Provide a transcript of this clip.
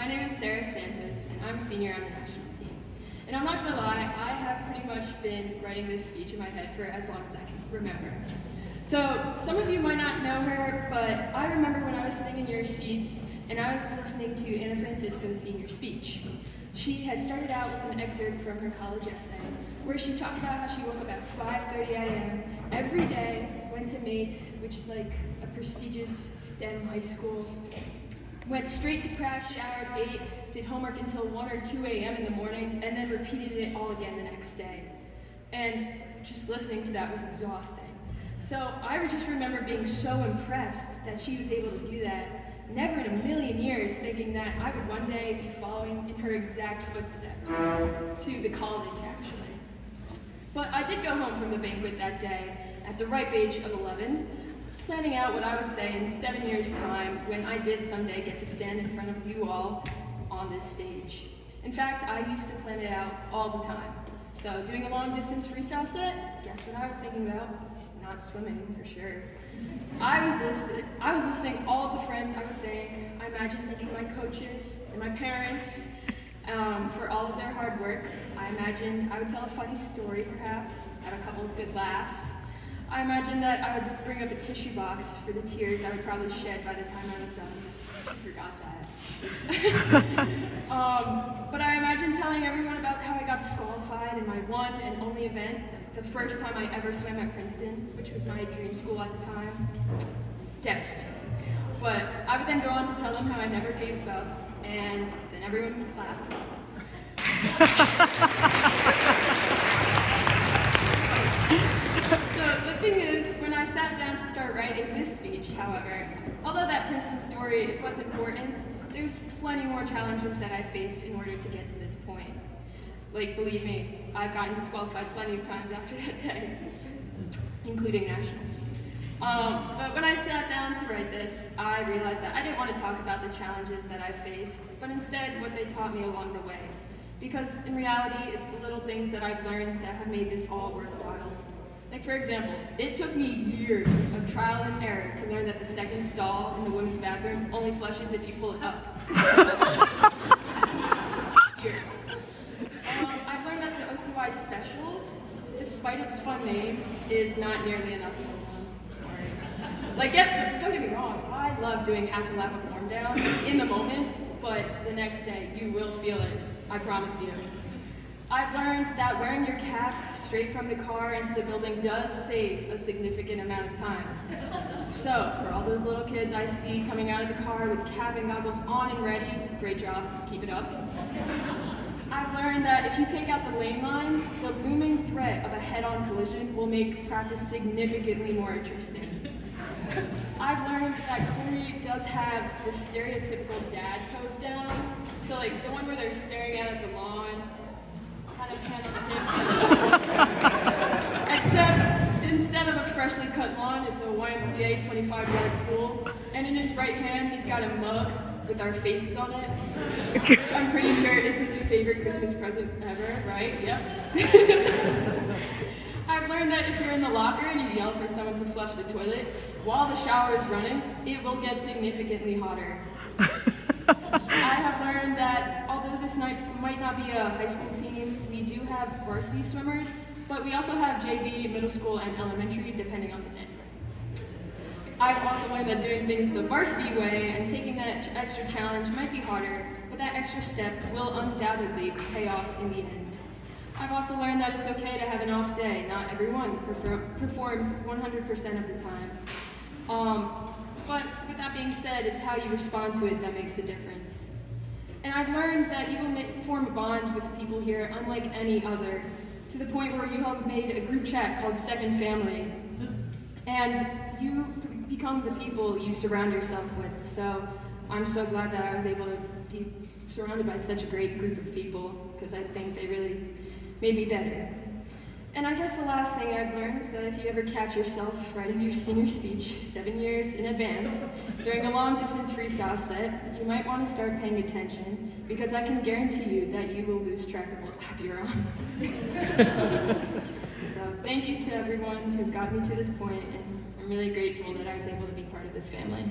my name is Sarah Santos, and I'm a senior on the national team. And I'm not gonna lie, I have pretty much been writing this speech in my head for as long as I can remember. So, some of you might not know her, but I remember when I was sitting in your seats, and I was listening to Anna Francisco's senior speech. She had started out with an excerpt from her college essay, where she talked about how she woke up at 5:30 a.m. every day, went to MATE, which is like a prestigious STEM high school, went straight to crash, showered, ate, did homework until 1 or 2 a.m. in the morning, and then repeated it all again the next day. And just listening to that was exhausting. So I would just remember being so impressed that she was able to do that, never in a million years thinking that I would one day be following in her exact footsteps to the college, actually. But I did go home from the banquet that day at the ripe age of 11, planning out what I would say in 7 years' time when I did someday get to stand in front of you all on this stage. In fact, I used to plan it out all the time. So doing a long distance freestyle set, guess what I was thinking about? Not swimming, for sure. I was listing all of the friends I would thank. I imagined thanking my coaches and my parents for all of their hard work. I imagined I would tell a funny story, perhaps, have a couple of good laughs. I imagined that I would bring up a tissue box for the tears I would probably shed by the time I was done. I forgot that. But I imagined telling everyone about how I got disqualified in my one and only event, the first time I ever swam at Princeton, which was my dream school at the time. Devastating. But I would then go on to tell them how I never gave up, and then everyone would clap. So the thing is, when I sat down to start writing this speech, however, although that Princeton story was important, there's plenty more challenges that I faced in order to get to this point. Like, believe me, I've gotten disqualified plenty of times after that day, including nationals. But when I sat down to write this, I realized that I didn't want to talk about the challenges that I faced, but instead what they taught me along the way. Because in reality, it's the little things that I've learned that have made this all worthwhile. Like, for example, it took me years of trial and error to learn that the second stall in the women's bathroom only flushes if you pull it up. Years. I've learned that the OCY special, despite its fun name, is not nearly enough of a sorry. Like, don't get me wrong, I love doing half a lap of warm down in the moment, but the next day you will feel it, I promise you. I've learned that wearing your cap straight from the car into the building does save a significant amount of time. So, for all those little kids I see coming out of the car with cap and goggles on and ready, great job, keep it up. I've learned that if you take out the lane lines, the looming threat of a head-on collision will make practice significantly more interesting. I've learned that Corey does have the stereotypical dad pose down, so like the one where they're staring out at the lawn, kind of hand on hip. Except instead of a freshly cut lawn, it's a YMCA 25-yard pool, and in his right hand he's got a mug with our faces on it, which I'm pretty sure is his favorite Christmas present ever, right? Yep. I've learned that if you're in the locker and you yell for someone to flush the toilet while the shower is running, it will get significantly hotter. I have learned that although this might not be a high school team, we do have varsity swimmers, but we also have JV, middle school, and elementary, depending on the day. I've also learned that doing things the varsity way and taking that extra challenge might be harder, but that extra step will undoubtedly pay off in the end. I've also learned that it's okay to have an off day. Not everyone performs 100% of the time. But with that being said, it's how you respond to it that makes the difference. And I've learned that you will form a bond with the people here unlike any other, to the point where you have made a group chat called Second Family. And you become the people you surround yourself with. So I'm so glad that I was able to be surrounded by such a great group of people, because I think they really made me better. And I guess the last thing I've learned is that if you ever catch yourself writing your senior speech 7 years in advance during a long distance freestyle set, you might want to start paying attention, because I can guarantee you that you will lose track of what lap you're on. So thank you to everyone who got me to this point, and I'm really grateful that I was able to be part of this family.